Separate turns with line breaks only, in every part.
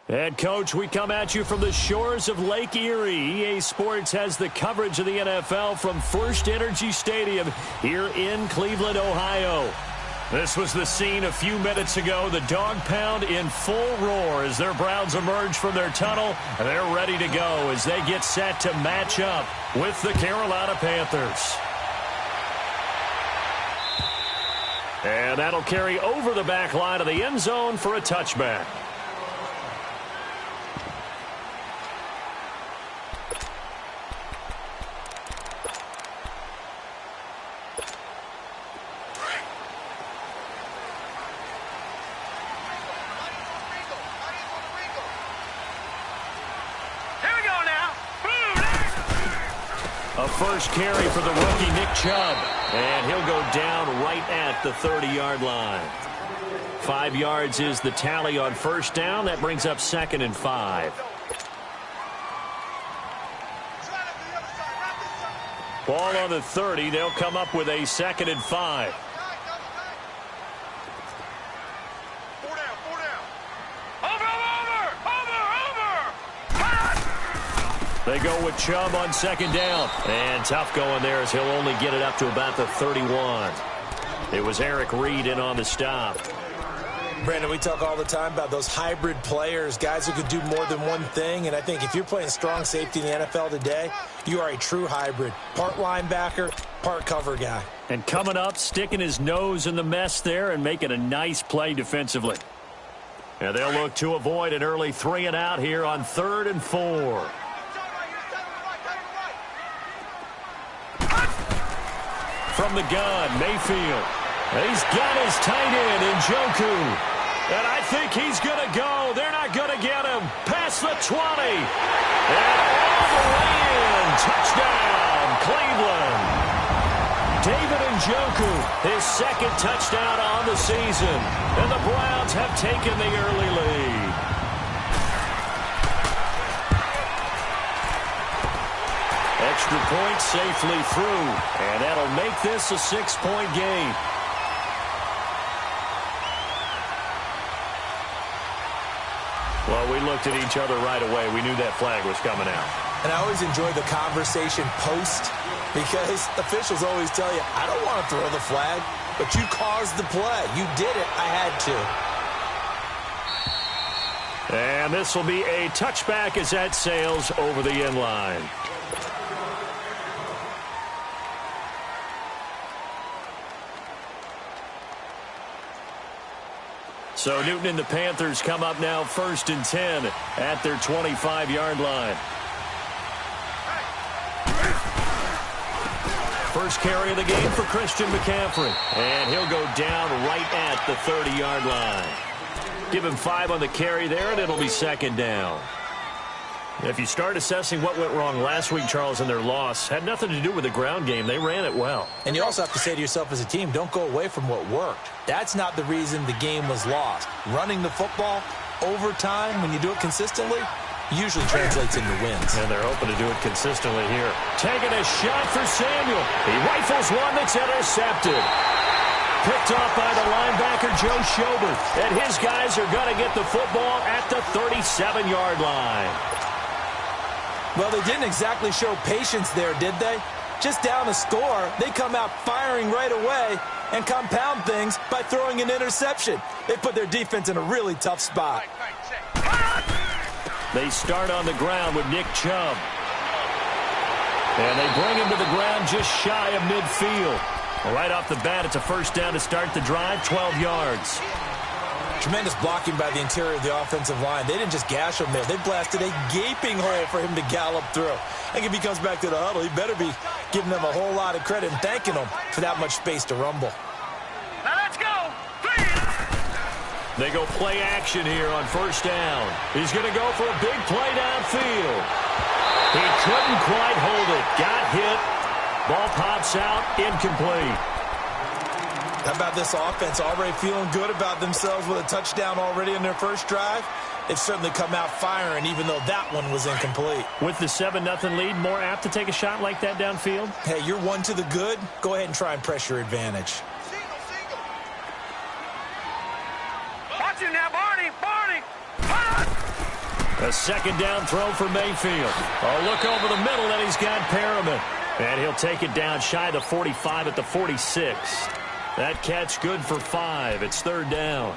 And, Coach, we come at you from the shores of Lake Erie. EA Sports has the coverage of the NFL from First Energy Stadium here in Cleveland, Ohio. This was the scene a few minutes ago. The dog pound in full roar as their Browns emerge from their tunnel. They're ready to go as they get set to match up with the Carolina Panthers. And that'll carry over the back line of the end zone for a touchback. First carry for the rookie Nick Chubb, and he'll go down right at the 30-yard line. 5 yards is the tally on first down. That brings up 2nd and 5. Ball on the 30. They'll come up with a 2nd and 5. They go with Chubb on 2nd down. And tough going there as he'll only get it up to about the 31. It was Eric Reed in on the stop.
Brandon, we talk all the time about those hybrid players, guys who could do more than one thing. And I think if you're playing strong safety in the NFL today, you are a true hybrid. Part linebacker, part cover guy.
And coming up, sticking his nose in the mess there and making a nice play defensively. And they'll look to avoid an early 3-and-out here on 3rd and 4. From the gun, Mayfield. He's got his tight end in Njoku. And I think he's going to go. They're not going to get him. Past the 20. And all the way in. Touchdown, Cleveland. David Njoku, his 2nd touchdown on the season. And the Browns have taken the early lead. Extra point safely through, and that'll make this a 6-point game. Well, we looked at each other right away. We knew that flag was coming out.
And I always enjoy the conversation post because officials always tell you, I don't want to throw the flag, but you caused the play. You did it. I had to.
And this will be a touchback as that sails over the end line. So Newton and the Panthers come up now 1st and 10 at their 25-yard line. First carry of the game for Christian McCaffrey. And he'll go down right at the 30-yard line. Give him 5 on the carry there, and it'll be 2nd down. If you start assessing what went wrong last week, Charles, in their loss, had nothing to do with the ground game. They ran it well.
And you also have to say to yourself as a team, don't go away from what worked. That's not the reason the game was lost. Running the football over time, when you do it consistently, usually translates into wins.
And they're hoping to do it consistently here. Taking a shot for Samuel. He rifles one that's intercepted. Picked off by the linebacker, Joe Schobert. And his guys are going to get the football at the 37-yard line.
Well, they didn't exactly show patience there, did they? Just down a score, they come out firing right away and compound things by throwing an interception. They put their defense in a really tough spot.
They start on the ground with Nick Chubb. And they bring him to the ground just shy of midfield. Right off the bat, it's a 1st down to start the drive, 12 yards.
Tremendous blocking by the interior of the offensive line. They didn't just gash him there. They blasted a gaping hole for him to gallop through. I think if he comes back to the huddle, he better be giving them a whole lot of credit and thanking them for that much space to rumble.
Now let's go.
They go play action here on 1st down. He's going to go for a big play downfield. He couldn't quite hold it. Got hit. Ball pops out. Incomplete.
How about this offense already feeling good about themselves with a touchdown already in their first drive? They've certainly come out firing, even though that one was incomplete.
With the 7-0 lead, more apt to take a shot like that downfield?
Hey, you're one to the good. Go ahead and try and press your advantage.
Watch him now, Barney. Barney.
A second down throw for Mayfield. A look over the middle, and he's got Perriman. And he'll take it down shy of the 45 at the 46. That catch good for 5. It's third down.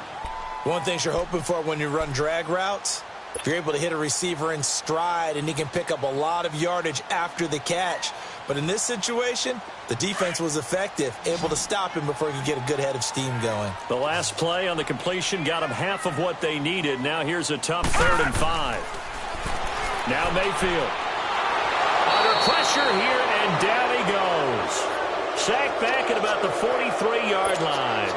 One thing you're hoping for when you run drag routes, if you're able to hit a receiver in stride and he can pick up a lot of yardage after the catch. But in this situation, the defense was effective, able to stop him before he could get a good head of steam going.
The last play on the completion got them half of what they needed. Now here's a tough 3rd and 5. Now Mayfield. Under pressure here, and down he goes. Sacked back at about the 43-yard line.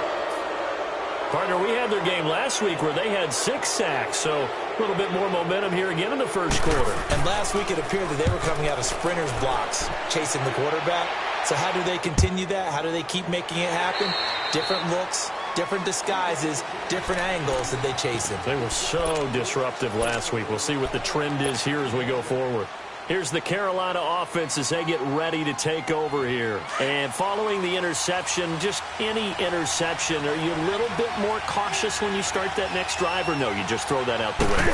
Partner, we had their game last week where they had 6 sacks, so a little bit more momentum here again in the first quarter.
And last week it appeared that they were coming out of sprinters blocks, chasing the quarterback. So how do they continue that? How do they keep making it happen? Different looks, different disguises, different angles that they chase him.
They were so disruptive last week. We'll see what the trend is here as we go forward. Here's the Carolina offense as they get ready to take over here. And following the interception, just any interception, are you a little bit more cautious when you start that next drive, or no, you just throw that out the window?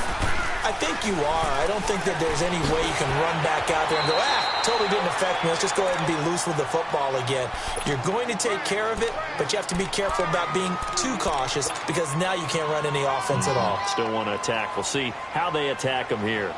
I think you are. I don't think that there's any way you can run back out there and go, totally didn't affect me. Let's just go ahead and be loose with the football again. You're going to take care of it, but you have to be careful about being too cautious because now you can't run any offense at all.
Still want to attack. We'll see how they attack them here.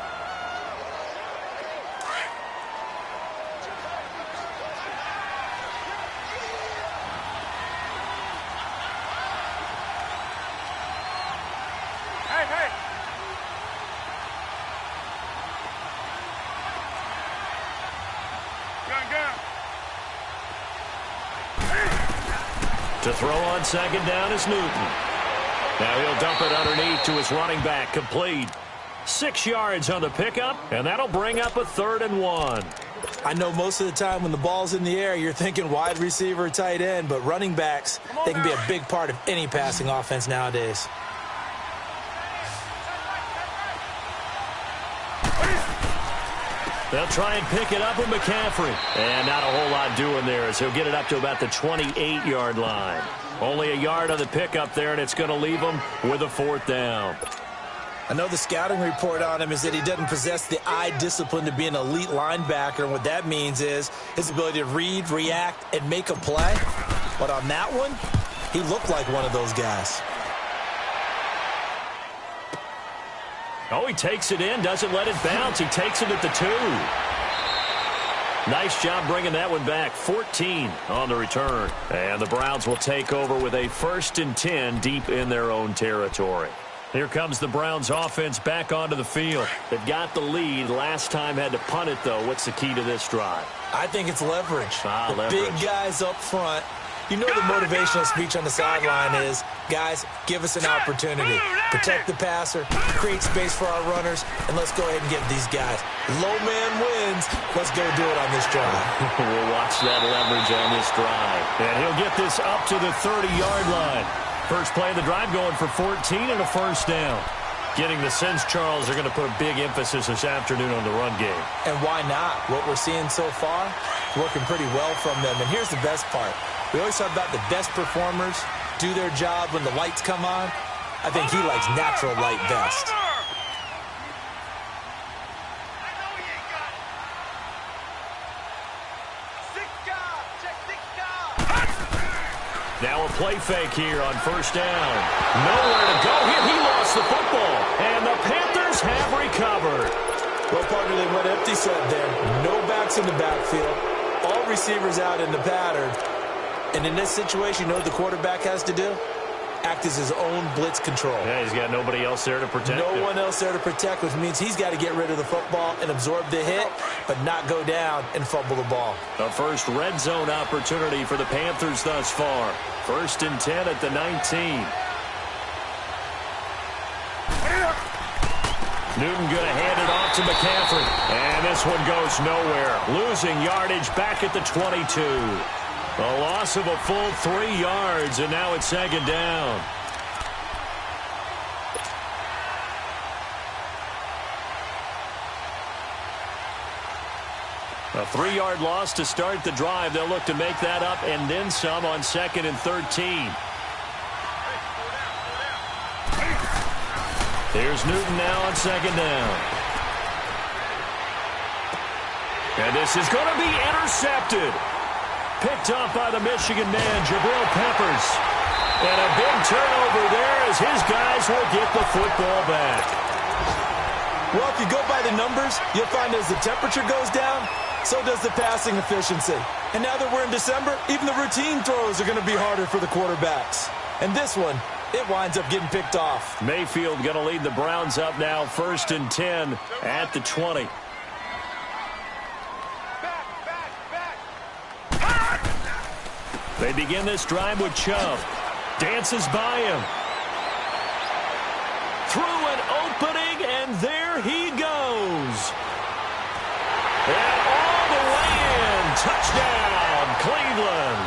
To throw on second down is Newton. Now he'll dump it underneath to his running back, complete. 6 yards on the pickup, and that'll bring up a 3rd and 1.
I know most of the time when the ball's in the air, you're thinking wide receiver, tight end, but running backs, they can be a big part of any passing offense nowadays.
They'll try and pick it up with McCaffrey. And not a whole lot doing there as he'll get it up to about the 28-yard line. Only a yard on the pickup there, and it's going to leave him with a 4th down.
I know the scouting report on him is that he doesn't possess the eye discipline to be an elite linebacker. And what that means is his ability to read, react, and make a play. But on that one, he looked like one of those guys.
Oh, he takes it in, doesn't let it bounce. He takes it at the 2. Nice job bringing that one back. 14 on the return. And the Browns will take over with a 1st and 10 deep in their own territory. Here comes the Browns offense back onto the field. They've got the lead. Last time had to punt it, though. What's the key to this drive?
I think it's leverage.
Leverage.
Big guys up front. You know the motivational speech on the sideline is, guys, give us an opportunity. Protect the passer, create space for our runners, and let's go ahead and get these guys. Low man wins. Let's go do it on this drive.
We'll watch that leverage on this drive. And he'll get this up to the 30-yard line. First play of the drive going for 14 and a 1st down. Getting the sense, Charles, are going to put a big emphasis this afternoon on the run game.
And why not? What we're seeing so far, working pretty well from them. And here's the best part. We always talk about the best performers do their job when the lights come on. I think he likes natural light best.
Now a play fake here on 1st down. Nowhere to go here. He lost the football. And the Panthers have recovered.
Well, partner, they went empty set there. No backs in the backfield. All receivers out in the pattern. And in this situation, you know what the quarterback has to do? Act as his own blitz control.
Yeah, he's got nobody else there to protect him.
No one else there to protect, which means he's got to get rid of the football and absorb the hit, but not go down and fumble the ball.
The first red zone opportunity for the Panthers thus far. 1st and 10 at the 19. Newton going to hand it off to McCaffrey. And this one goes nowhere. Losing yardage back at the 22. A loss of a full 3 yards, and now it's 2nd down. A 3-yard loss to start the drive. They'll look to make that up and then some on 2nd and 13. Here's Newton now on second down. And this is going to be intercepted. Picked off by the Michigan man, Jabril Peppers. And a big turnover there as his guys will get the football back.
Well, if you go by the numbers, you'll find as the temperature goes down, so does the passing efficiency. And now that we're in December, even the routine throws are going to be harder for the quarterbacks. And this one, it winds up getting picked off.
Mayfield going to lead the Browns up now, 1st and 10 at the 20. They begin this drive with Chubb. Dances by him. Through an opening, and there he goes. And all the way in. Touchdown, Cleveland.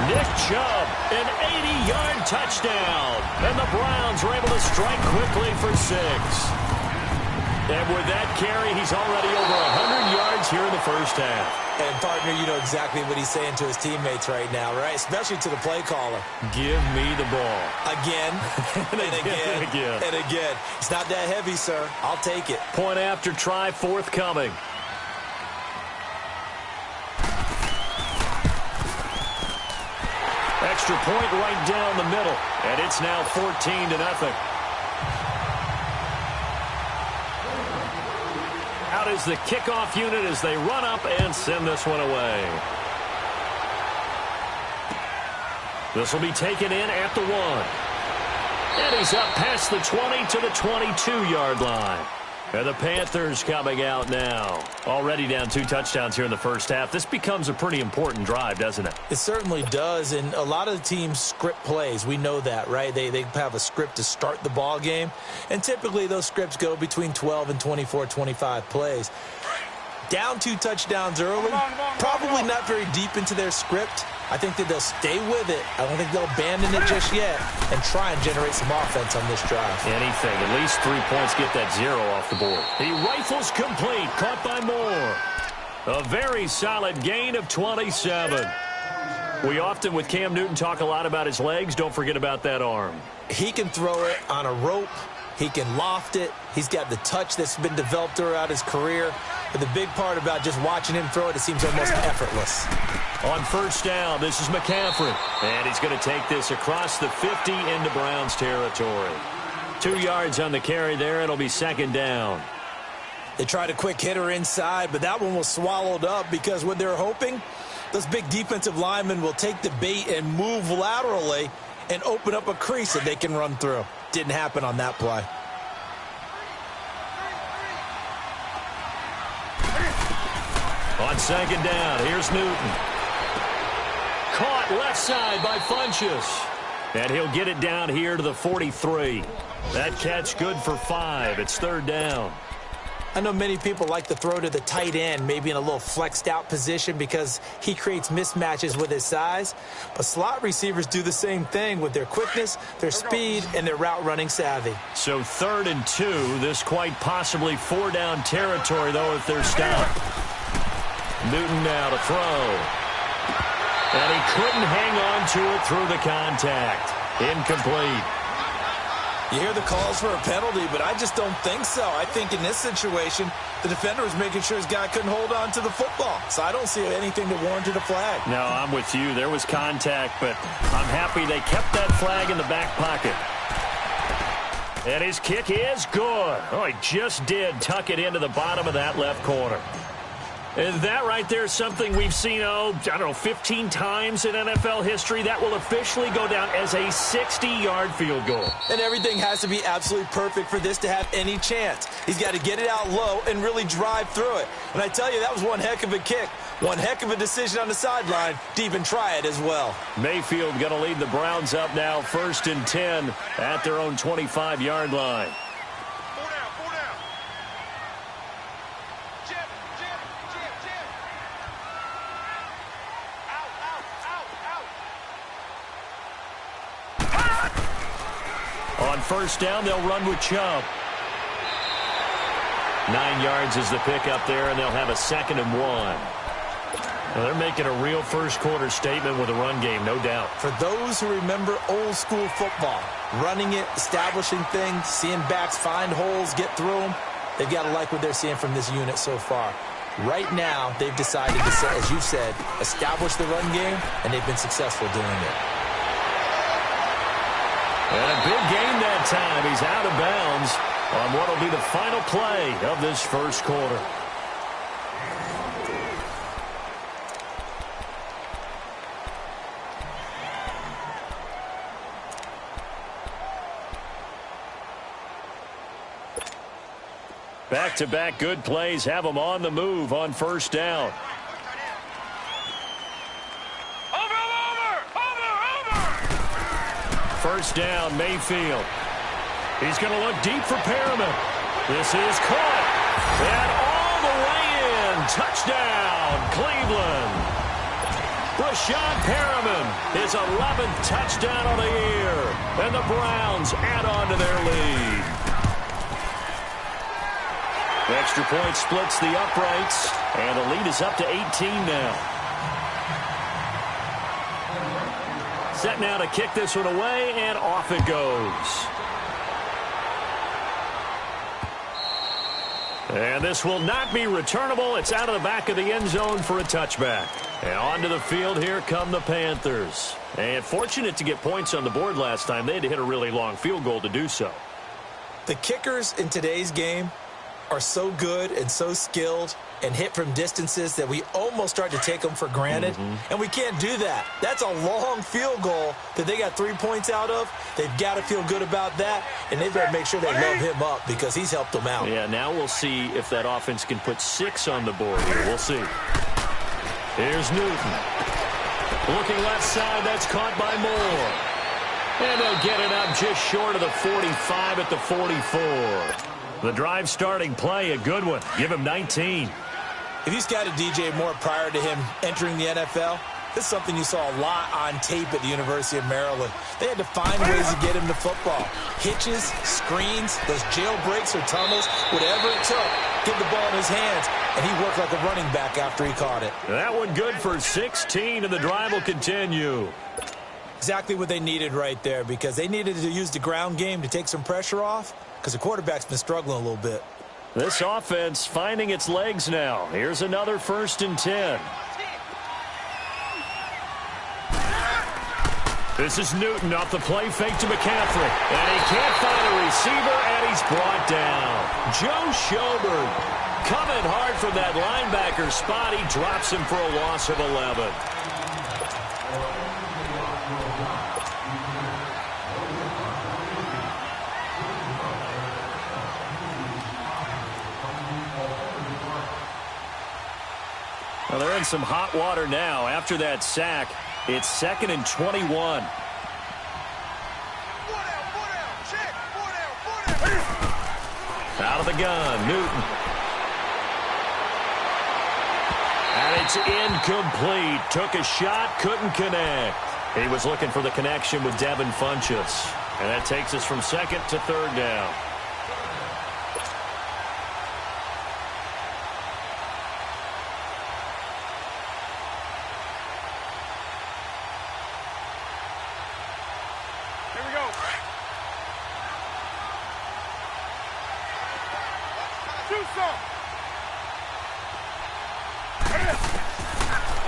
Nick Chubb, an 80-yard touchdown. And the Browns were able to strike quickly for 6. And with that carry, he's already over 100 yards here in the first half.
And, partner, you know exactly what he's saying to his teammates right now, right? Especially to the play caller.
Give me the ball.
Again, and again, and again. It's not that heavy, sir. I'll take it.
Point after try forthcoming. Extra point right down the middle. And it's now 14-0. Out is the kickoff unit as they run up and send this one away. This will be taken in at the 1. And he's up past the 20 to the 22-yard line. And the Panthers coming out now. Already down 2 touchdowns here in the first half. This becomes a pretty important drive, doesn't it?
It certainly does, and a lot of the teams script plays. We know that, right? They have a script to start the ball game, and typically those scripts go between 12 and 24, 25 plays. Down 2 touchdowns early, probably not very deep into their script. I think that they'll stay with it. I don't think they'll abandon it just yet and try and generate some offense on this drive.
Anything. At least 3 points, get that 0 off the board. He rifles complete. Caught by Moore. A very solid gain of 27. We often, with Cam Newton, talk a lot about his legs. Don't forget about that arm.
He can throw it on a rope. He can loft it. He's got the touch that's been developed throughout his career. But the big part about just watching him throw it, it seems almost effortless.
On first down, this is McCaffrey. And he's going to take this across the 50 into Browns territory. 2 yards on the carry there. It'll be 2nd down.
They tried a quick hitter inside, but that one was swallowed up because what they're hoping, those big defensive linemen will take the bait and move laterally and open up a crease that they can run through. Didn't happen on that play.
On 2nd down, here's Newton. Caught left side by Funchess. And he'll get it down here to the 43. That catch good for 5. It's 3rd down.
I know many people like to throw to the tight end, maybe in a little flexed out position because he creates mismatches with his size. But slot receivers do the same thing with their quickness, their speed, and their route running savvy.
So 3rd and 2, this quite possibly 4-down territory, though, if they're stopped. Newton now to throw. And he couldn't hang on to it through the contact. Incomplete.
You hear the calls for a penalty, but I just don't think so. I think in this situation, the defender was making sure his guy couldn't hold on to the football. So I don't see anything that warranted a flag.
No, I'm with you. There was contact, but I'm happy they kept that flag in the back pocket. And his kick is good. Oh, he just did tuck it into the bottom of that left corner. And that right there is something we've seen, I don't know, 15 times in NFL history. That will officially go down as a 60-yard field goal.
And everything has to be absolutely perfect for this to have any chance. He's got to get it out low and really drive through it. And I tell you, that was one heck of a kick. One heck of a decision on the sideline to even try it as well.
Mayfield going to lead the Browns up now, 1st and 10 at their own 25-yard line. On first down, they'll run with Chubb. 9 yards is the pickup there, and they'll have a 2nd and 1. Well, they're making a real first-quarter statement with a run game, no doubt.
For those who remember old-school football, running it, establishing things, seeing backs find holes, get through them, they've got to like what they're seeing from this unit so far. Right now, they've decided to, as you said, establish the run game, and they've been successful doing it.
And a big gain that time. He's out of bounds on what will be the final play of this first quarter. Back-to-back good plays have them on the move on first down. First down, Mayfield. He's going to look deep for Perriman. This is caught. And all the way in. Touchdown, Cleveland. Brashad Perriman, his 11th touchdown of the year. And the Browns add on to their lead. The extra point splits the uprights, and the lead is up to 18 now. Set now to kick this one away, and off it goes. And this will not be returnable. It's out of the back of the end zone for a touchback. And onto the field, here come the Panthers. And fortunate to get points on the board last time. They had to hit a really long field goal to do so.
The kickers in today's game are so good and so skilled and hit from distances that we almost start to take them for granted. And we can't do that. That's a long field goal that they got 3 points out of. They've got to feel good about that, and they better make sure they love him up because he's helped them out.
Yeah, now we'll see if that offense can put 6 on the board here. We'll see. Here's Newton. Looking left side, that's caught by Moore. And they'll get it up just short of the 45 at the 44. The drive starting play, a good one. Give him 19.
If you scouted DJ Moore prior to him entering the NFL, this is something you saw a lot on tape at the University of Maryland. They had to find ways to get him to football. Hitches, screens, those jailbreaks or tunnels, whatever it took, get the ball in his hands, and he worked like a running back after he caught it.
That one good for 16, and the drive will continue.
Exactly what they needed right there, because they needed to use the ground game to take some pressure off, because the quarterback's been struggling a little bit.
This offense finding its legs now. Here's another 1st and 10. This is Newton off the play fake to McCaffrey. And he can't find a receiver, and he's brought down. Joe Schobert coming hard from that linebacker spot. He drops him for a loss of 11. Well, they're in some hot water now. After that sack, it's 2nd and 21. Out of the gun, Newton. And it's incomplete. Took a shot, couldn't connect. He was looking for the connection with Devin Funchess. And that takes us from 2nd to 3rd down.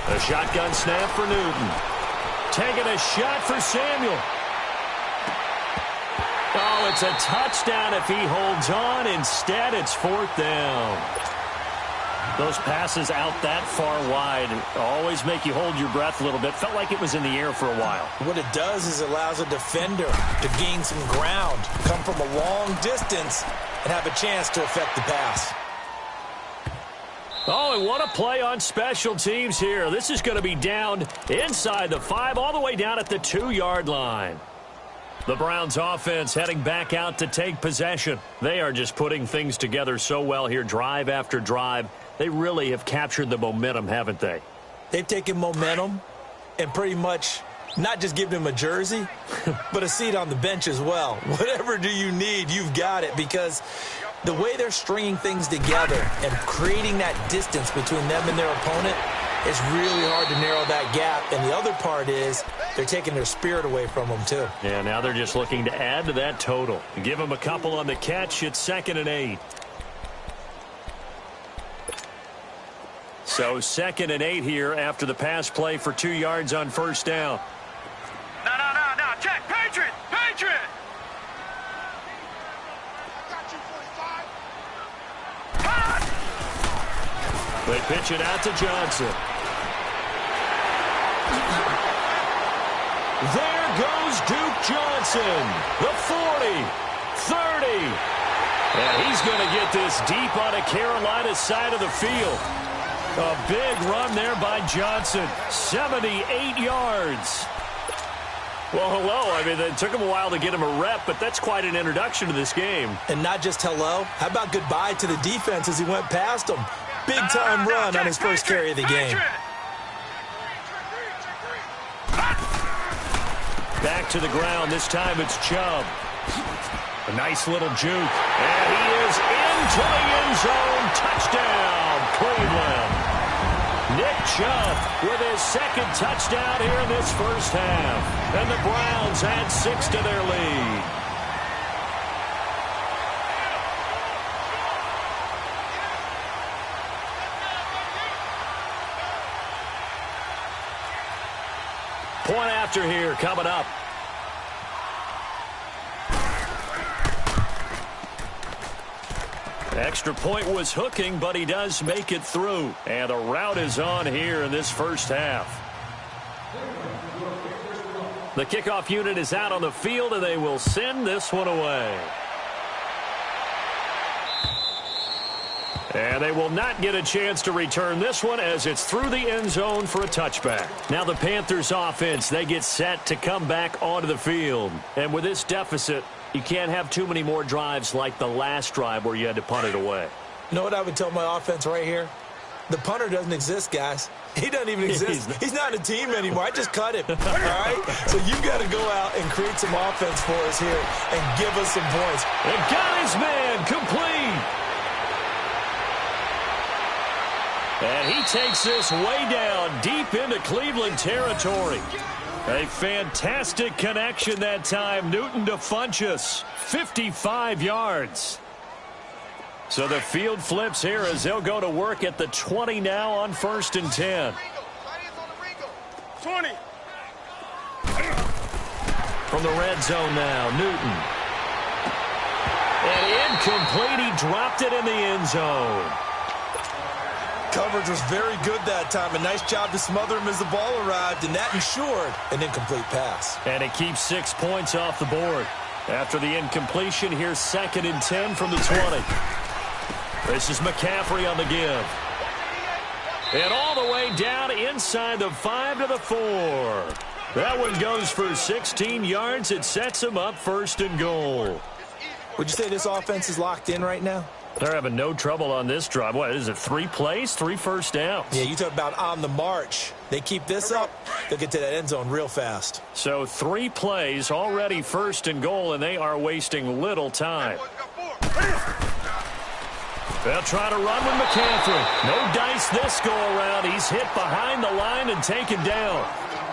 A shotgun snap for Newton. Taking a shot for Samuel. Oh, it's a touchdown if he holds on. Instead, it's 4th down. Those passes out that far wide always make you hold your breath a little bit. Felt like it was in the air for a while. What
it does is it allows a defender to gain some ground, come from a long distance, and have a chance to affect the pass.
Oh, and what a play on special teams here. This is going to be down inside the 5, all the way down at the 2-yard line. The Browns offense heading back out to take possession. They are just putting things together so well here, drive after drive. They really have captured the momentum, haven't they?
They've taken momentum and pretty much not just given him a jersey, but a seat on the bench as well. Whatever do you need, you've got it, because the way they're stringing things together and creating that distance between them and their opponent, It's really hard to narrow that gap, and the other part is they're taking their spirit away from them, too.
Yeah, now they're just looking to add to that total. Give them a couple on the catch. It's 2nd and 8. So 2nd and 8 here after the pass play for 2 yards on first down.
No. Check. Patriot. Got you, 45. Cut!
They pitch it out to Johnson. There goes Duke Johnson. The 40, 30. And he's going to get this deep on a Carolina side of the field. A big run there by Johnson. 78 yards. Well, hello. I mean, it took him a while to get him a rep, but that's quite an introduction to this game.
And not just hello. How about goodbye to the defense as he went past him? Big-time run on his first carry of the game.
Back to the ground. This time it's Chubb. A nice little juke. And he is into the end zone. Touchdown, Cleveland. Nick Chubb with his 2nd touchdown here in this first half. And the Browns add 6 to their lead. Point after here coming up. Extra point was hooking, but he does make it through. And the route is on here in this first half. The kickoff unit is out on the field, and they will send this one away. And they will not get a chance to return this one as it's through the end zone for a touchback. Now the Panthers offense, they get set to come back onto the field. And with this deficit, you can't have too many more drives like the last drive where you had to punt it away.
You know what I would tell my offense right here? The punter doesn't exist, guys. He doesn't even exist. He's not a team anymore. I just cut him. All right? So you've got to go out and create some offense for us here and give us some points.
And got his man complete. And he takes this way down deep into Cleveland territory. A fantastic connection that time. Newton to Funchess. 55 yards. So the field flips here as they'll go to work at the 20 now on 1st and 10.
20.
From the red zone now, Newton. And incomplete. He dropped it in the end zone.
Coverage was very good that time. A nice job to smother him as the ball arrived, and that ensured an incomplete pass.
And it keeps 6 points off the board. After the incompletion, here's 2nd and 10 from the 20. This is McCaffrey on the give. And all the way down inside the 5 to the 4. That one goes for 16 yards. It sets him up 1st and goal.
Would you say this offense is locked in right now?
They're having no trouble on this drive. What is it, 3 plays, 3 first downs?
Yeah, you talk about on the march. They keep this up, they'll get to that end zone real fast.
So 3 plays, already 1st and goal, and they are wasting little time. They'll try to run with McCaffrey. No dice this go-around. He's hit behind the line and taken down.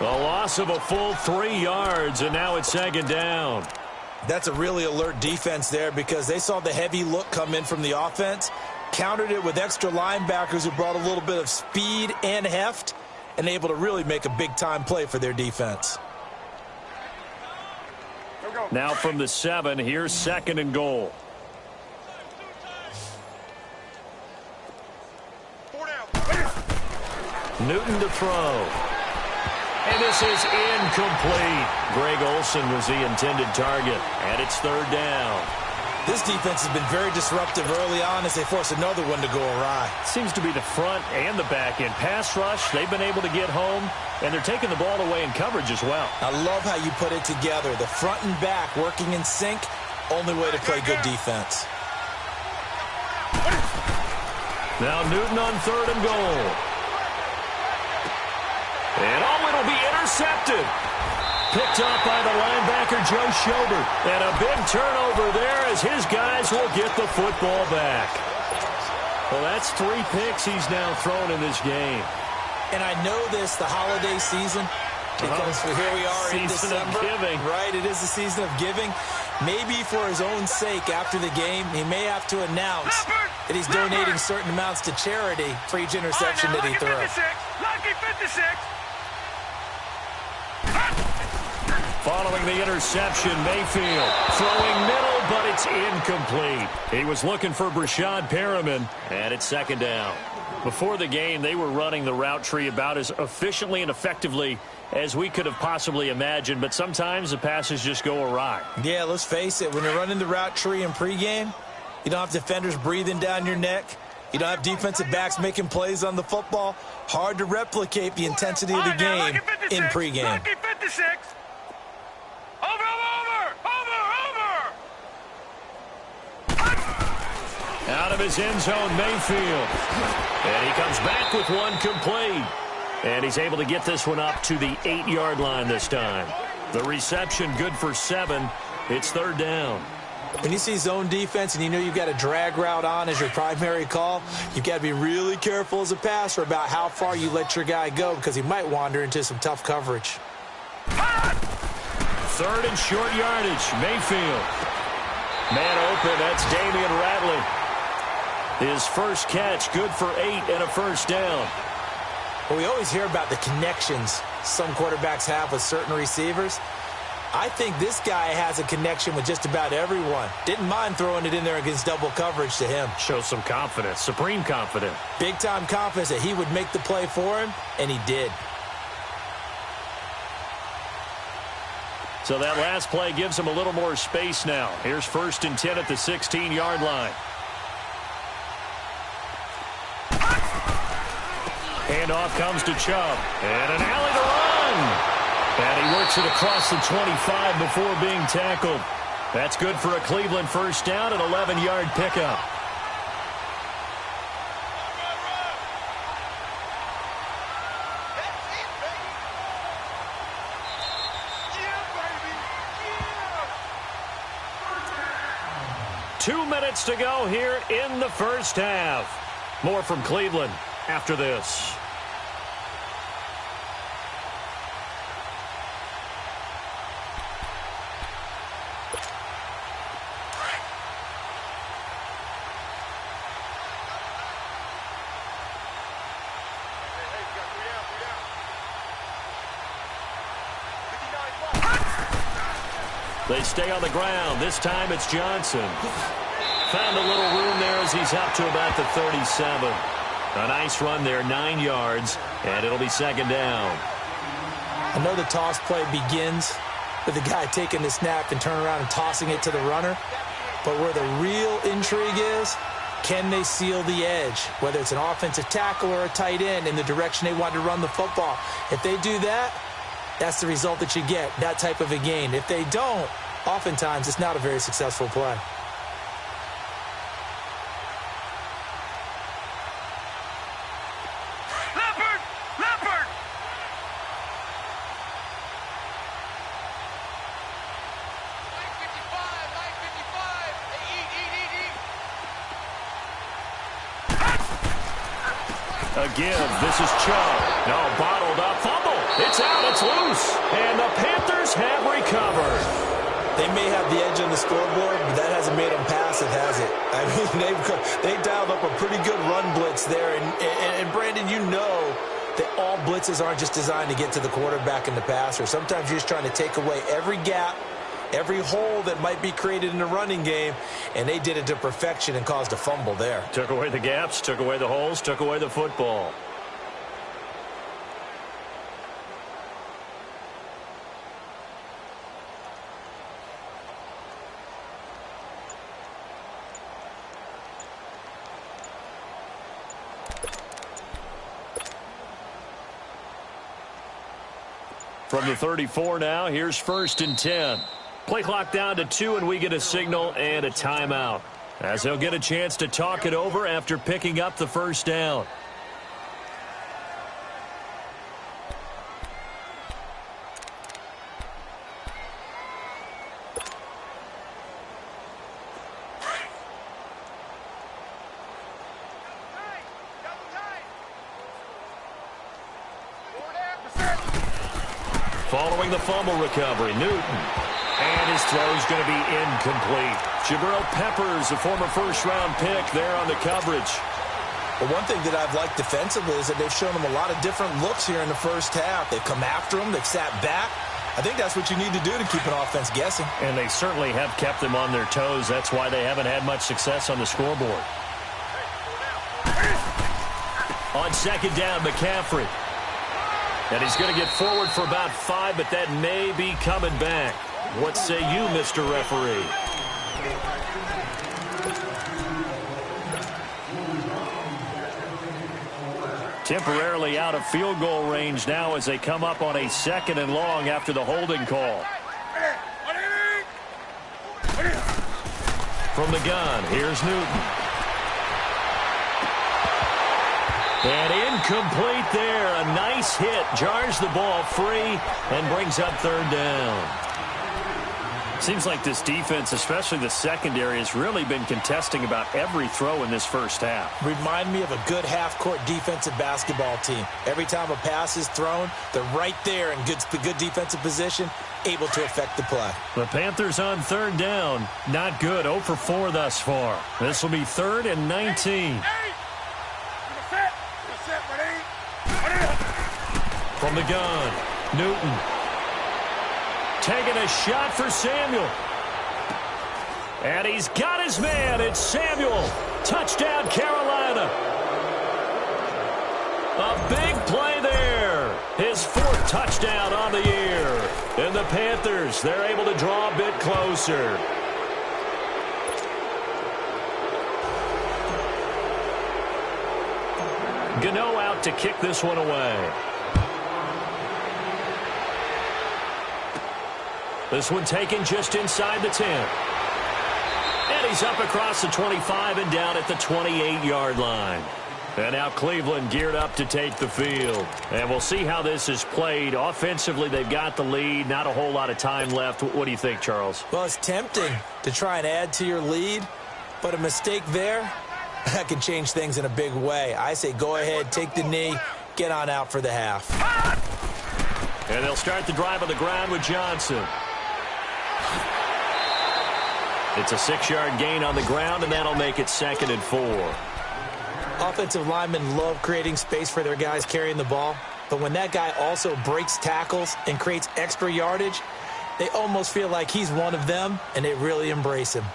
A loss of a full 3 yards, and now it's 2nd down.
That's a really alert defense there because they saw the heavy look come in from the offense, countered it with extra linebackers who brought a little bit of speed and heft, and able to really make a big-time play for their defense.
Now from the 7, here's 2nd and goal. Newton to throw. And this is incomplete. Greg Olsen was the intended target, and it's 3rd down.
This defense has been very disruptive early on as they force another one to go awry.
Seems to be the front and the back end. Pass rush, they've been able to get home, and they're taking the ball away in coverage as well.
I love how you put it together. The front and back working in sync, only way to play good defense.
Now Newton on 3rd and goal. And it'll be intercepted. Picked up by the linebacker, Joe Schobert. And a big turnover there as his guys will get the football back. Well, that's 3 picks he's now thrown in this game.
And I know this, the holiday season, because here we are in December.
Giving.
Right, it is the season of giving. Maybe for his own sake after the game, he may have to announce that he's donating certain amounts to charity for each interception that he throws.
Lucky 56.
Following the interception, Mayfield throwing middle, but it's incomplete. He was looking for Brashad Perriman, and it's second down. Before the game, they were running the route tree about as efficiently and effectively as we could have possibly imagined, but sometimes the passes just go awry.
Yeah, let's face it. When you're running the route tree in pregame, you don't have defenders breathing down your neck. You don't have defensive backs making plays on the football. Hard to replicate the intensity of the game in pregame.
Lucky 56.
Out of his end zone, Mayfield. And he comes back with one complete. And he's able to get this one up to the 8-yard line this time. The reception good for 7. It's third down.
When you see zone defense and you know you've got a drag route on as your primary call, you've got to be really careful as a passer about how far you let your guy go because he might wander into some tough coverage.
Third and short yardage, Mayfield. Man open, that's Damian Ratley. His first catch, good for 8 and a first down.
Well, we always hear about the connections some quarterbacks have with certain receivers. I think this guy has a connection with just about everyone. Didn't mind throwing it in there against double coverage to him.
Shows some confidence, supreme confidence.
Big-time confidence that he would make the play for him, and he did.
So that last play gives him a little more space now. Here's first and 10 at the 16-yard line. Handoff comes to Chubb. And an alley to run. And he works it across the 25 before being tackled. That's good for a Cleveland first down, an 11-yard pickup.
Yeah, baby.
2 minutes to go here in the first half. More from Cleveland after this. They stay on the ground. This time it's Johnson. Found a little room there as he's up to about the 37. A nice run there, 9 yards, and it'll be second down.
I know the toss play begins with the guy taking the snap and turning around and tossing it to the runner. But where the real intrigue is, can they seal the edge? Whether it's an offensive tackle or a tight end in the direction they want to run the football. If they do that, that's the result that you get, that type of a gain. If they don't, oftentimes it's not a very successful play.
Leopard! Line 55. Eat.
A give. This is Chubb. No, bottled up. Fumble. It's out. It's loose. And the Panthers have recovered.
They may have the edge on the scoreboard, but that hasn't made them passive, has it? I mean, they dialed up a pretty good run blitz there. And Brandon, you know that all blitzes aren't just designed to get to the quarterback and the passer. Sometimes you're just trying to take away every gap, every hole that might be created in the running game, and they did it to perfection and caused a fumble there.
Took away the gaps, took away the holes, took away the football. From the 34 now, here's first and 10. Play clock down to 2, and we get a signal and a timeout, as they'll get a chance to talk it over after picking up the first down. Following the fumble recovery, Newton. And his throw's going to be incomplete. Jabril Peppers, a former first-round pick, there on the coverage.
But one thing that I've liked defensively is that they've shown them a lot of different looks here in the first half. They've come after them. They've sat back. I think that's what you need to do to keep an offense guessing.
And they certainly have kept them on their toes. That's why they haven't had much success on the scoreboard. On second down, McCaffrey. And he's going to get forward for about 5, but that may be coming back. What say you, Mr. Referee? Temporarily out of field goal range now as they come up on a 2nd and long after the holding call. From the gun, here's Newton. And incomplete there. A nice hit. Jars the ball free and brings up 3rd down. Seems like this defense, especially the secondary, has really been contesting about every throw in this first half.
Remind me of a good half-court defensive basketball team. Every time a pass is thrown, they're right there in good defensive position, able to affect the play.
The Panthers on 3rd down. Not good. 0 for 4 thus far. This will be 3rd and 19. From the gun, Newton. Taking a shot for Samuel. And he's got his man. It's Samuel. Touchdown, Carolina. A big play there. His 4th touchdown on the year. And the Panthers, they're able to draw a bit closer. Gano out to kick this one away. This one taken just inside the 10. And he's up across the 25 and down at the 28-yard line. And now Cleveland geared up to take the field. And we'll see how this is played. Offensively, they've got the lead. Not a whole lot of time left. What do you think, Charles?
Well, it's tempting to try and add to your lead, but a mistake there, that can change things in a big way. I say go ahead, take the knee, get on out for the half.
And they'll start the drive on the ground with Johnson. It's a 6-yard gain on the ground, and that'll make it 2nd and 4.
Offensive linemen love creating space for their guys carrying the ball, but when that guy also breaks tackles and creates extra yardage, they almost feel like he's one of them, and they really embrace him.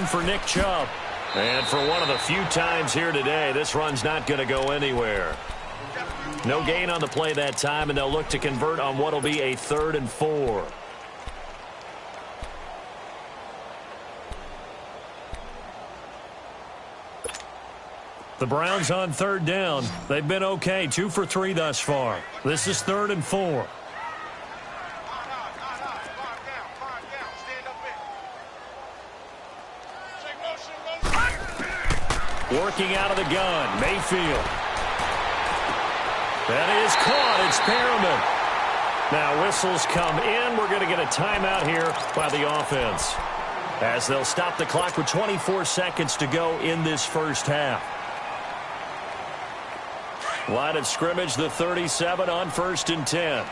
For Nick Chubb. And for one of the few times here today, this run's not going to go anywhere. No gain on the play that time, and they'll look to convert on what will be a 3rd and 4. The Browns on 3rd down. They've been okay, 2 for 3 thus far. This is 3rd and 4. Working out of the gun, Mayfield. That is caught. It's Perriman. Now whistles come in. We're going to get a timeout here by the offense, as they'll stop the clock with 24 seconds to go in this first half. Line of scrimmage, the 37 on 1st and 10.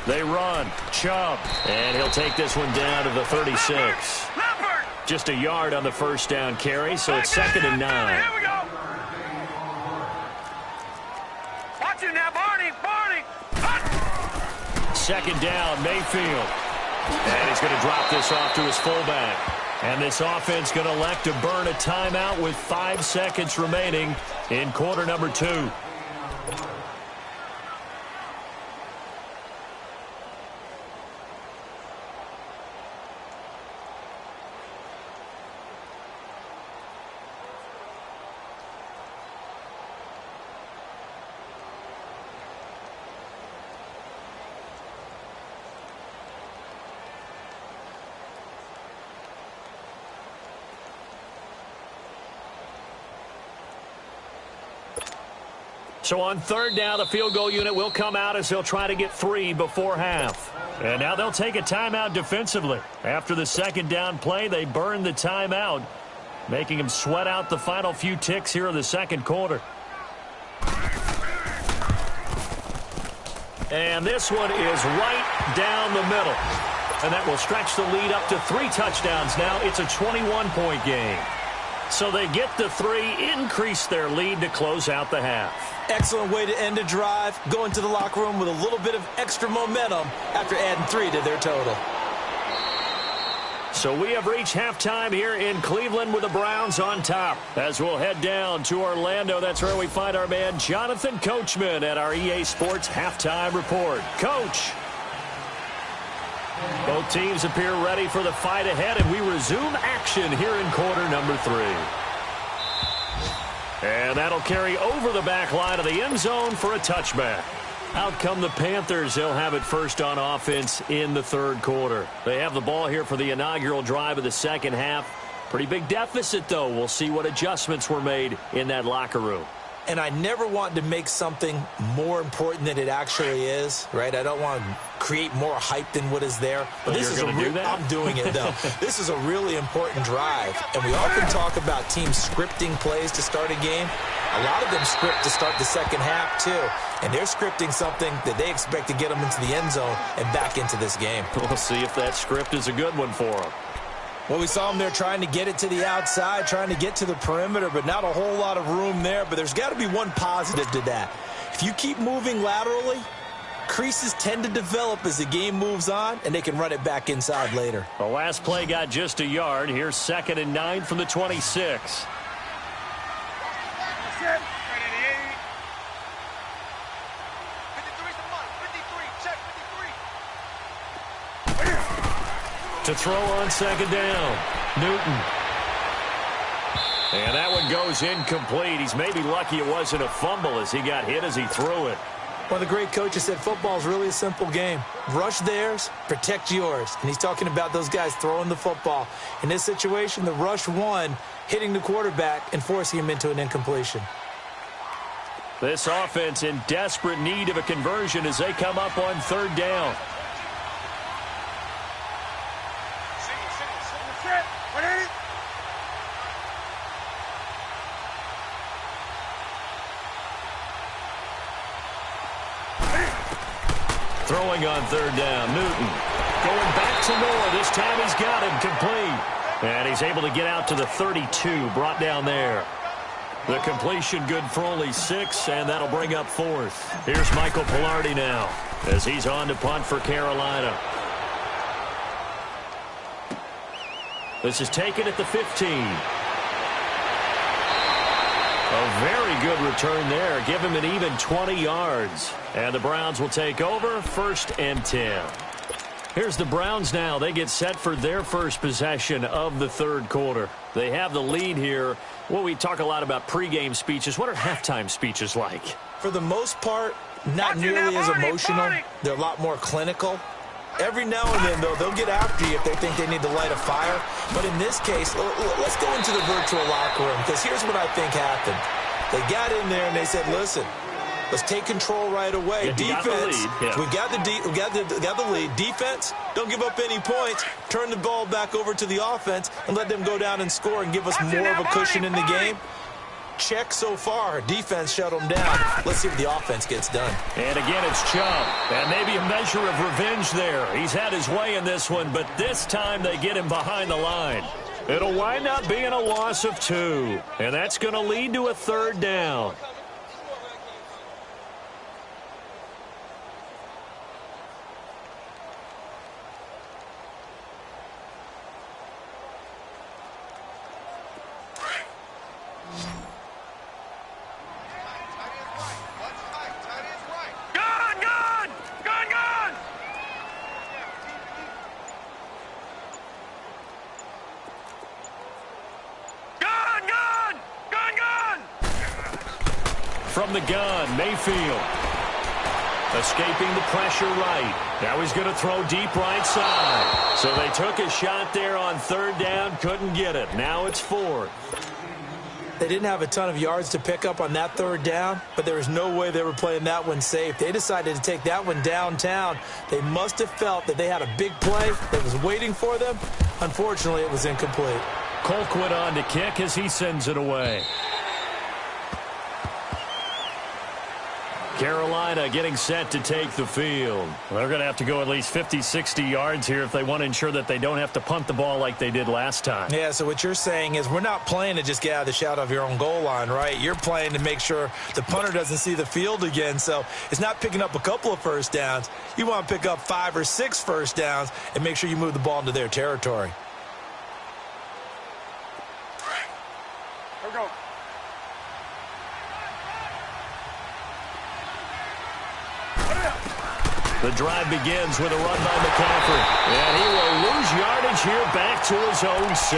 They run. Chubb. And he'll take this one down to the 36. Just a yard on the first down carry, so it's 2nd and 9.
Here we go. Watch it now, Barney.
2nd down, Mayfield. And he's going to drop this off to his fullback. And this offense going to elect to burn a timeout with 5 seconds remaining in quarter number 2. So on third down, the field goal unit will come out as they'll try to get 3 before half. And now they'll take a timeout defensively. After the second down play, they burn the timeout, making them sweat out the final few ticks here in the second quarter. And this one is right down the middle. And that will stretch the lead up to 3 touchdowns now. It's a 21-point game. So they get the 3, increase their lead to close out the half.
Excellent way to end a drive, go into the locker room with a little bit of extra momentum after adding 3 to their total.
So we have reached halftime here in Cleveland with the Browns on top. As we'll head down to Orlando, that's where we find our man Jonathan Coachman at our EA Sports Halftime Report. Coach. Both teams appear ready for the fight ahead, and we resume action here in quarter number 3. And that'll carry over the back line of the end zone for a touchback. Out come the Panthers. They'll have it first on offense in the third quarter. They have the ball here for the inaugural drive of the second half. Pretty big deficit, though. We'll see what adjustments were made in that locker room.
And I never want to make something more important than it actually is, right? I don't want to create more hype than what is there. But this is I'm doing it, though. This is a really important drive. And we often talk about teams scripting plays to start a game. A lot of them script to start the second half, too. And they're scripting something that they expect to get them into the end zone and back into this game.
We'll see if that script is a good one for them.
Well, we saw them there trying to get it to the outside, trying to get to the perimeter, but not a whole lot of room there. But there's got to be one positive to that. If you keep moving laterally, creases tend to develop as the game moves on, and they can run it back inside later.
The last play got just a yard. Here's 2nd and 9 from the 26. To throw on 2nd down, Newton. And that one goes incomplete. He's maybe lucky it wasn't a fumble as he got hit as he threw it.
One of the great coaches said football is really a simple game. Rush theirs, protect yours. And he's talking about those guys throwing the football. In this situation, the rush won, hitting the quarterback and forcing him into an incompletion.
This offense in desperate need of a conversion as they come up on 3rd down. Throwing on 3rd down, Newton. Going back to Moore. This time he's got him complete. And he's able to get out to the 32, brought down there. The completion good for only 6, and that'll bring up 4th. Here's Michael Pilardi now as he's on to punt for Carolina. This is taken at the 15. A very good return there. Give him an even 20 yards. And the Browns will take over 1st and 10. Here's the Browns now. They get set for their first possession of the third quarter. They have the lead here. Well, we talk a lot about pregame speeches. What are halftime speeches like?
For the most part, not nearly as emotional. They're a lot more clinical. Every now and then, though, they'll get after you if they think they need to light a fire. But in this case, let's go into the virtual locker room, because here's what I think happened. They got in there and they said, listen, let's take control right away. Defense, we got the lead. Defense, don't give up any points. Turn the ball back over to the offense and let them go down and score and give us more of a cushion in the game. Check so far. Defense shut them down. Let's see if the offense gets done.
And again, it's Chubb. And maybe a measure of revenge there. He's had his way in this one, but this time they get him behind the line. It'll wind up being a loss of 2. And that's going to lead to a 3rd down. From the gun, Mayfield. Escaping the pressure right. Now he's going to throw deep right side. So they took a shot there on 3rd down, couldn't get it. Now it's 4th.
They didn't have a ton of yards to pick up on that third down, but there was no way they were playing that one safe. They decided to take that one downtown. They must have felt that they had a big play that was waiting for them. Unfortunately, it was incomplete.
Colquitt on to kick as he sends it away. Carolina getting set to take the field. They're going to have to go at least 50, 60 yards here if they want to ensure that they don't have to punt the ball like they did last time.
Yeah, so what you're saying is we're not playing to just get out of the shadow of your own goal line, right? You're playing to make sure the punter doesn't see the field again. So it's not picking up a couple of first downs. You want to pick up 5 or 6 first downs and make sure you move the ball into their territory.
Here we go.
The drive begins with a run by McCaffrey. And he will lose yardage here back to his own 6.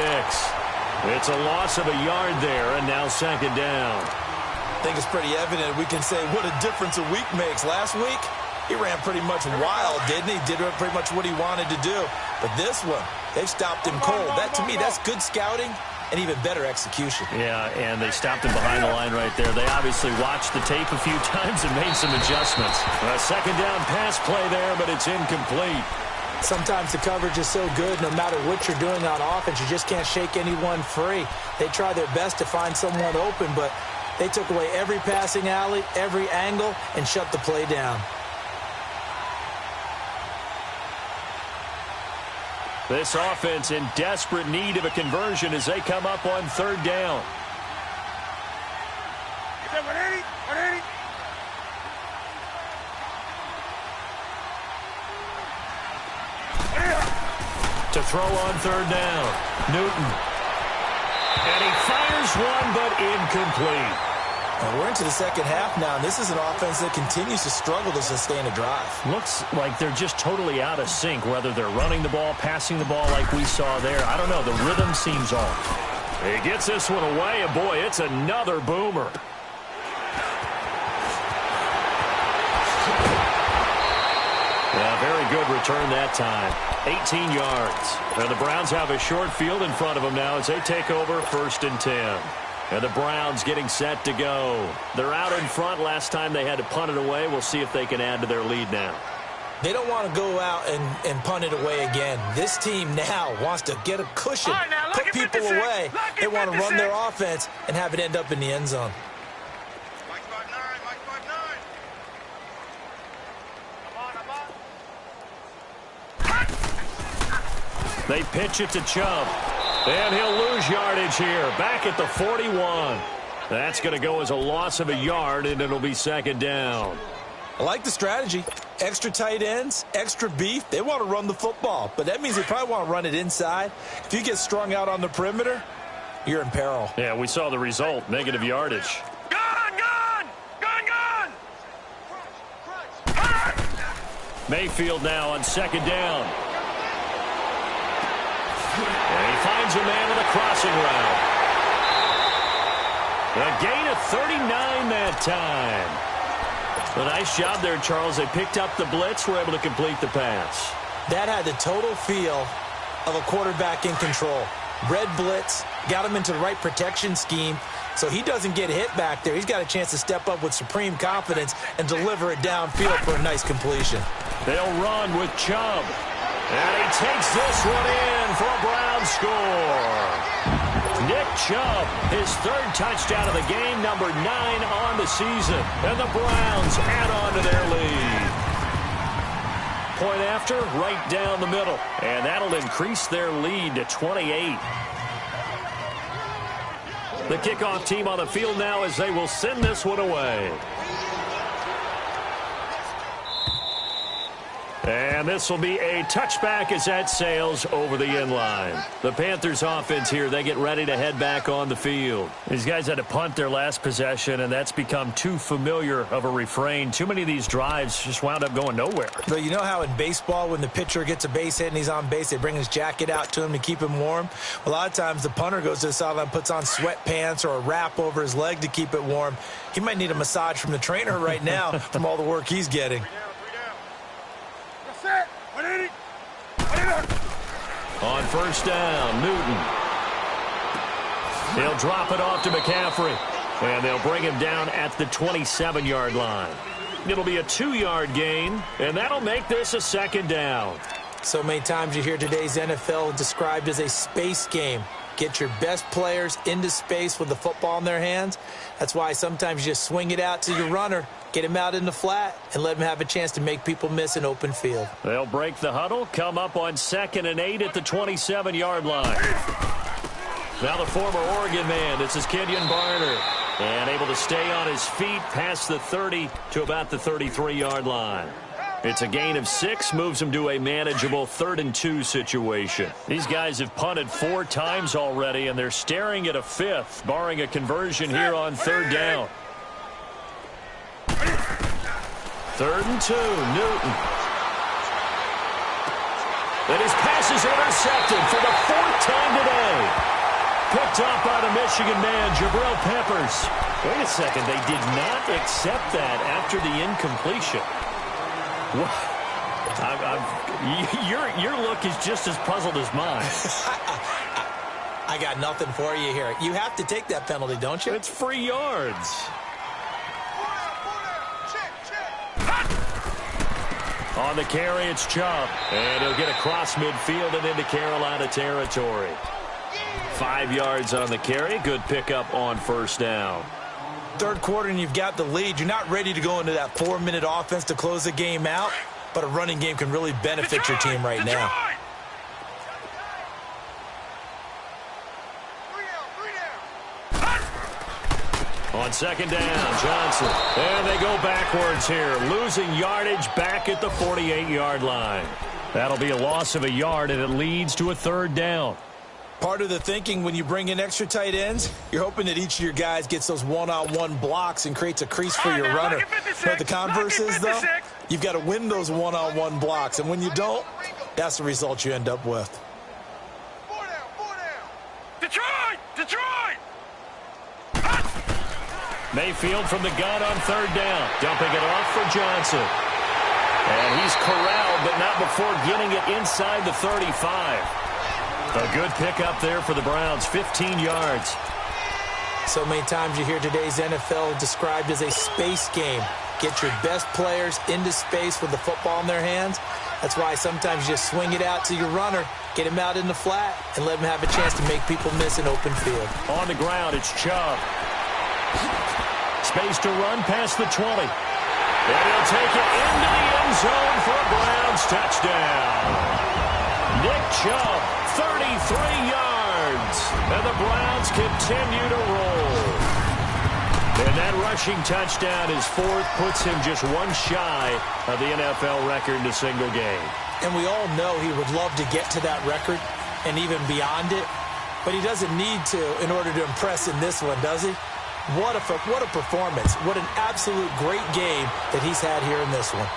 It's a loss of a yard there, and now second down.
I think it's pretty evident we can say what a difference a week makes. Last week, he ran pretty much wild, didn't he? Did pretty much what he wanted to do. But this one, they've stopped him cold. That, to me, that's good scouting and even better execution.
Yeah, and they stopped him behind the line right there. They obviously watched the tape a few times and made some adjustments. A second down pass play there, but it's incomplete.
Sometimes the coverage is so good, no matter what you're doing on offense, you just can't shake anyone free. They try their best to find someone open, but they took away every passing alley, every angle, and shut the play down.
This offense in desperate need of a conversion as they come up on third down.
Get that 180, 180.
To throw on third down, Newton. And he fires one, but incomplete.
And we're into the second half now, and this is an offense that continues to struggle to sustain a drive.
Looks like they're just totally out of sync, whether they're running the ball, passing the ball like we saw there. I don't know. The rhythm seems off. He gets this one away, and boy, it's another boomer. Yeah, very good return that time. 18 yards. Now the Browns have a short field in front of them now as they take over 1st and 10. And the Browns getting set to go. They're out in front. Last time they had to punt it away. We'll see if they can add to their lead now.
They don't want to go out and punt it away again. This team now wants to get a cushion,
Right, now,
put people
56,
away. They want to run their offense and have it end up in the end zone.
Mike 5'9", Mike 5'9". Come on.
They pitch it to Chubb. And he'll lose yardage here. Back at the 41. That's going to go as a loss of a yard, and it'll be second down.
I like the strategy. Extra tight ends, extra beef. They want to run the football, but that means they probably want to run it inside. If you get strung out on the perimeter, you're in peril.
Yeah, we saw the result. Negative yardage.
Gun!
Mayfield now on second down. And he finds a man with a crossing route. A gain of 39 that time. A nice job there, Charles. They picked up the blitz, were able to complete the pass.
That had the total feel of a quarterback in control. Red blitz, got him into the right protection scheme, so he doesn't get hit back there. He's got a chance to step up with supreme confidence and deliver it downfield for a nice completion.
They'll run with Chubb. And he takes this one in for a Brown score. Nick Chubb, his 3rd touchdown of the game, number 9 on the season. And the Browns add on to their lead. Point after, right down the middle. And that'll increase their lead to 28. The kickoff team on the field now as they will send this one away. And this will be a touchback as that sails over the end line. The Panthers offense here, they get ready to head back on the field. These guys had to punt their last possession, and that's become too familiar of a refrain. Too many of these drives just wound up going nowhere.
But you know how in baseball, when the pitcher gets a base hit and he's on base, they bring his jacket out to him to keep him warm? A lot of times the punter goes to the sideline, puts on sweatpants or a wrap over his leg to keep it warm. He might need a massage from the trainer right now from all the work he's getting.
On first down, Newton. He'll drop it off to McCaffrey. And they'll bring him down at the 27-yard line. It'll be a 2-yard gain, and that'll make this a second down.
So many times you hear today's NFL described as a space game. Get your best players into space with the football in their hands. That's why sometimes you just swing it out to your runner, get him out in the flat, and let him have a chance to make people miss an open field.
They'll break the huddle, come up on 2nd and 8 at the 27-yard line. Now the former Oregon man, this is Kenyon Barner, and able to stay on his feet past the 30 to about the 33-yard line. It's a gain of 6, moves him to a manageable 3rd and 2 situation. These guys have punted 4 times already, and they're staring at a 5th, barring a conversion here on 3rd down. 3rd and 2, Newton. And his pass is intercepted for the 4th time today. Picked up by the Michigan man, Jabril Peppers. Wait a second, they did not accept that after the incompletion. Your look is just as puzzled as mine.
I got nothing for you here. You have to take that penalty, don't you?
It's free yards. On the carry, it's Chubb. And he'll get across midfield and into Carolina territory. 5 yards on the carry. Good pickup on 1st down.
3rd quarter and you've got the lead. You're not ready to go into that 4-minute offense to close the game out, but a running game can really benefit your team right now.
On 2nd down, Johnson. And they go backwards here, losing yardage back at the 48-yard line. That'll be a loss of a yard, and it leads to a 3rd down.
Part of the thinking when you bring in extra tight ends, you're hoping that each of your guys gets those one-on-one blocks and creates a crease for your runner. You know what the converse is, though? You've got to win those one-on-one blocks, and when you don't, that's the result you end up with.
Detroit! Detroit!
Mayfield from the gun on 3rd down, dumping it off for Johnson. And he's corralled, but not before getting it inside the 35. A good pickup there for the Browns, 15 yards.
So many times you hear today's NFL described as a space game. Get your best players into space with the football in their hands. That's why sometimes you just swing it out to your runner, get him out in the flat, and let him have a chance to make people miss an open field.
On the ground, it's Chubb. Space to run past the 20. And he'll take it into the end zone for a Browns touchdown. Nick Chubb, 33 yards. And the Browns continue to roll. And that rushing touchdown, his 4th, puts him just 1 shy of the NFL record in a single game.
And we all know he would love to get to that record and even beyond it. But he doesn't need to in order to impress in this one, does he? What a performance. What an absolute great game that he's had here in this one.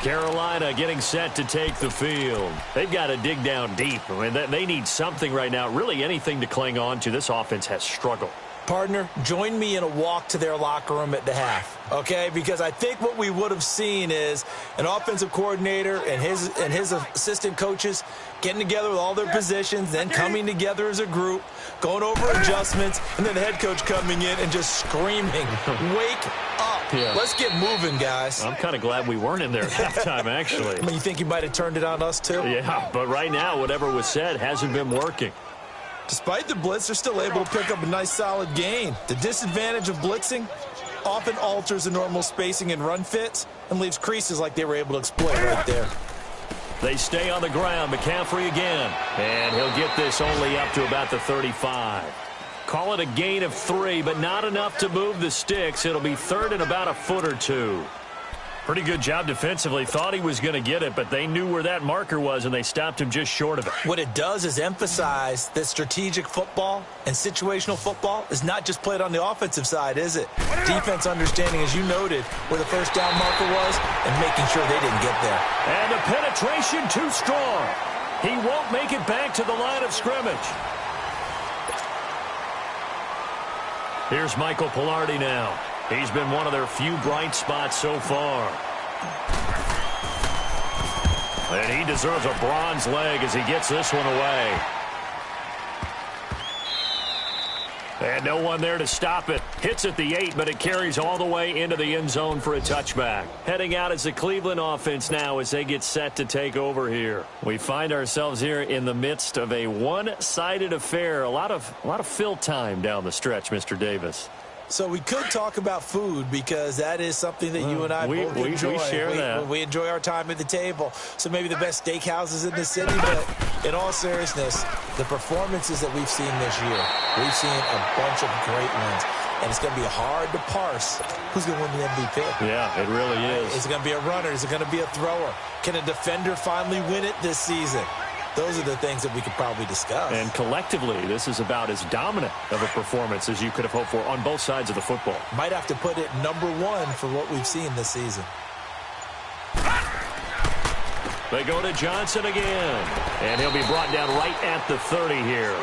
Carolina getting set to take the field. They've got to dig down deep. I mean, they need something right now, really anything to cling on to. This offense has struggled.
Partner, join me in a walk to their locker room at the half, okay? Because I think what we would have seen is an offensive coordinator and his assistant coaches getting together with all their positions, then coming together as a group, going over adjustments, and then the head coach coming in and just screaming, wake up. Yeah. Let's get moving, guys.
I'm kind of glad we weren't in there at halftime, actually.
I mean, you think you might have turned it on us, too?
Yeah, but right now, whatever was said hasn't been working.
Despite the blitz, they're still able to pick up a nice, solid gain. The disadvantage of blitzing often alters the normal spacing and run fits and leaves creases like they were able to exploit right there.
They stay on the ground. McCaffrey again. And he'll get this only up to about the 35. Call it a gain of 3, but not enough to move the sticks. It'll be 3rd and about a foot or 2. Pretty good job defensively. Thought he was going to get it, but they knew where that marker was, and they stopped him just short of it.
What it does is emphasize that strategic football and situational football is not just played on the offensive side, is it? Defense understanding, as you noted, where the 1st down marker was and making sure they didn't get there.
And the penetration too strong. He won't make it back to the line of scrimmage. Here's Michael Pilardi now. He's been one of their few bright spots so far. And he deserves a bronze leg as he gets this one away. And no one there to stop it. Hits at the 8, but it carries all the way into the end zone for a touchback. Heading out as the Cleveland offense now as they get set to take over here. We find ourselves here in the midst of a one-sided affair. A lot of fill time down the stretch, Mr. Davis.
So we could talk about food because that is something that you and I both enjoy.
We share that.
We enjoy our time at the table. So maybe the best steakhouses in the city, but in all seriousness, the performances that we've seen this year, we've seen a bunch of great ones. And it's going to be hard to parse who's going to win the MVP.
Yeah, it really is.
Is it going to be a runner? Is it going to be a thrower? Can a defender finally win it this season? Those are the things that we could probably discuss.
And collectively, this is about as dominant of a performance as you could have hoped for on both sides of the football.
Might have to put it #1 for what we've seen this season.
They go to Johnson again. And he'll be brought down right at the 30 here.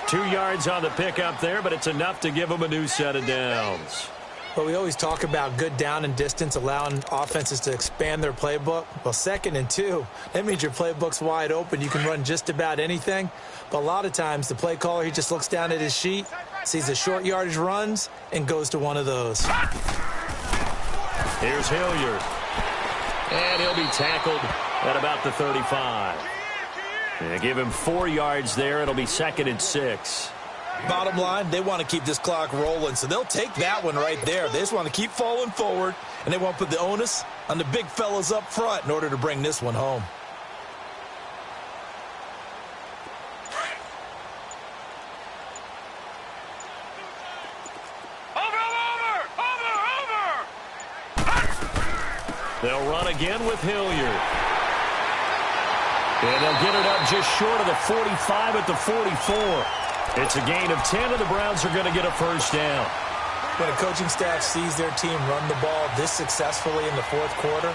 2 yards on the pickup there, but it's enough to give him a new set of downs.
But we always talk about good down and distance, allowing offenses to expand their playbook. Well, 2nd and 2, that means your playbook's wide open. You can run just about anything. But a lot of times, the play caller, he just looks down at his sheet, sees the short yardage runs, and goes to one of those.
Here's Hilliard. And he'll be tackled at about the 35. And give him 4 yards there. It'll be 2nd and 6.
Bottom line, they want to keep this clock rolling, so they'll take that one right there. They just want to keep falling forward, and they want to put the onus on the big fellas up front in order to bring this one home.
They'll run again with Hilliard. And they'll get it up just short of the 45 at the 44. It's a gain of 10, and the Browns are going to get a first down.
When a coaching staff sees their team run the ball this successfully in the 4th quarter,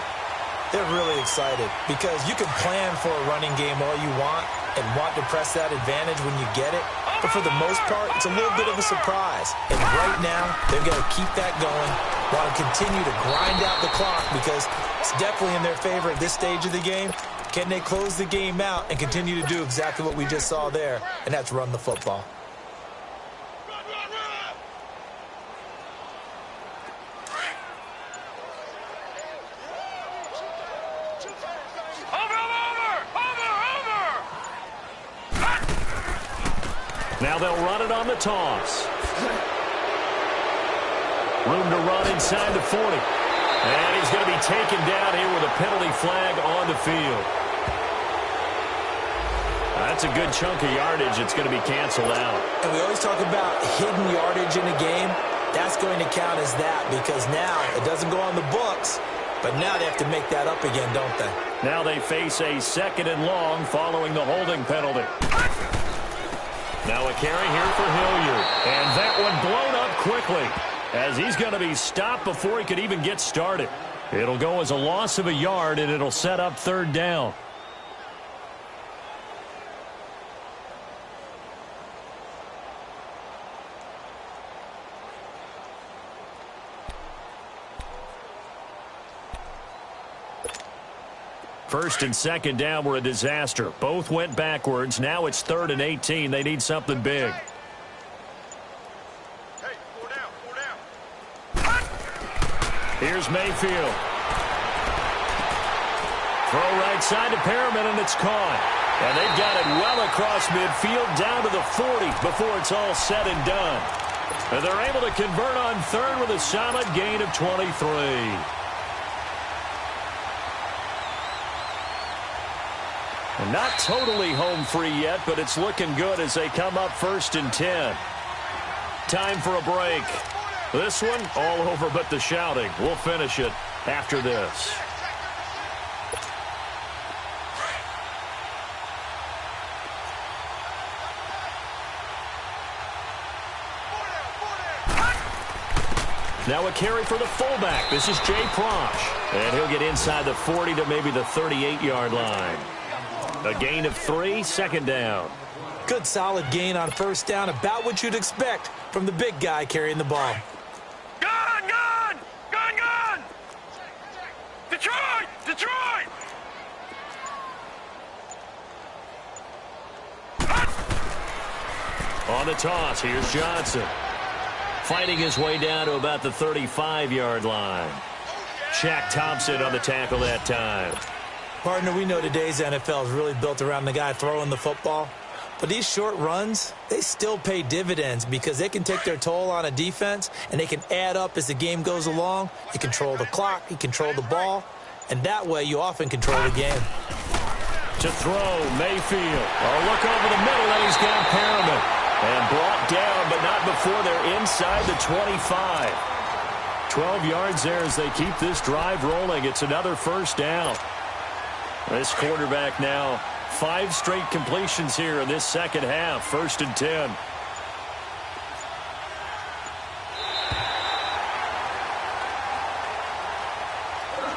they're really excited because you can plan for a running game all you want and want to press that advantage when you get it. But for the most part, it's a little bit of a surprise. And right now, they've got to keep that going, want to continue to grind out the clock because it's definitely in their favor at this stage of the game. Can they close the game out and continue to do exactly what we just saw there, and that's run the football?
Now they'll run it on the toss. Room to run inside the 40. And he's going to be taken down here with a penalty flag on the field. That's a good chunk of yardage. It's going to be canceled out.
And we always talk about hidden yardage in a game. That's going to count as that because now it doesn't go on the books, but now they have to make that up again, don't they?
Now they face a 2nd and long following the holding penalty. Now a carry here for Hilliard. And that one blown up quickly as he's going to be stopped before he could even get started. It'll go as a loss of a yard, and it'll set up 3rd down. First and 2nd down were a disaster. Both went backwards. Now it's 3rd and 18. They need something big.
Hey, 4 down, 4 down.
Here's Mayfield. Throw right side to Perriman, and it's caught. And they've got it well across midfield down to the 40 before it's all said and done. And they're able to convert on 3rd with a solid gain of 23. And not totally home free yet, but it's looking good as they come up 1st and 10. Time for a break. This one, all over but the shouting. We'll finish it after this. Now a carry for the fullback. This is Jay Prosh. And he'll get inside the 40 to maybe the 38-yard line. A gain of 3, 2nd down.
Good solid gain on 1st down, about what you'd expect from the big guy carrying the ball.
Gun, gun! Gun, gun! Detroit! Detroit!
On the toss, here's Johnson. Fighting his way down to about the 35-yard line. Shaq Thompson on the tackle that time.
Partner, we know today's NFL is really built around the guy throwing the football. But these short runs, they still pay dividends because they can take their toll on a defense, and they can add up as the game goes along. You control the clock, you control the ball, and that way you often control the game.
To throw, Mayfield. Oh, look over the middle, and he's got Perriman. And brought down, but not before they're inside the 25. 12 yards there as they keep this drive rolling. It's another first down. This quarterback now 5 straight completions here in this second half. 1st and 10.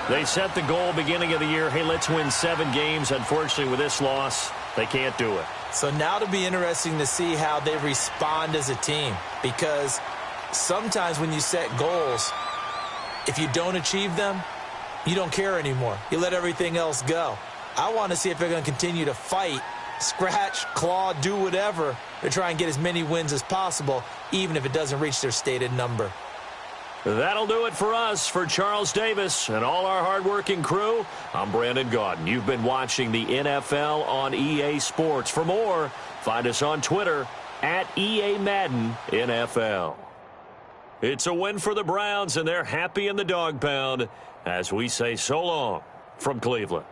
They set the goal beginning of the year. Hey, let's win 7 games. Unfortunately, with this loss, they can't do it.
So now it'll be interesting to see how they respond as a team, because sometimes when you set goals, if you don't achieve them, you don't care anymore. You let everything else go. I want to see if they're going to continue to fight, scratch, claw, do whatever to try and get as many wins as possible, even if it doesn't reach their stated number.
That'll do it for us. For Charles Davis and all our hardworking crew, I'm Brandon Gaudin. You've been watching the NFL on EA Sports. For more, find us on Twitter at EA Madden NFL. It's a win for the Browns, and they're happy in the dog pound as we say so long from Cleveland.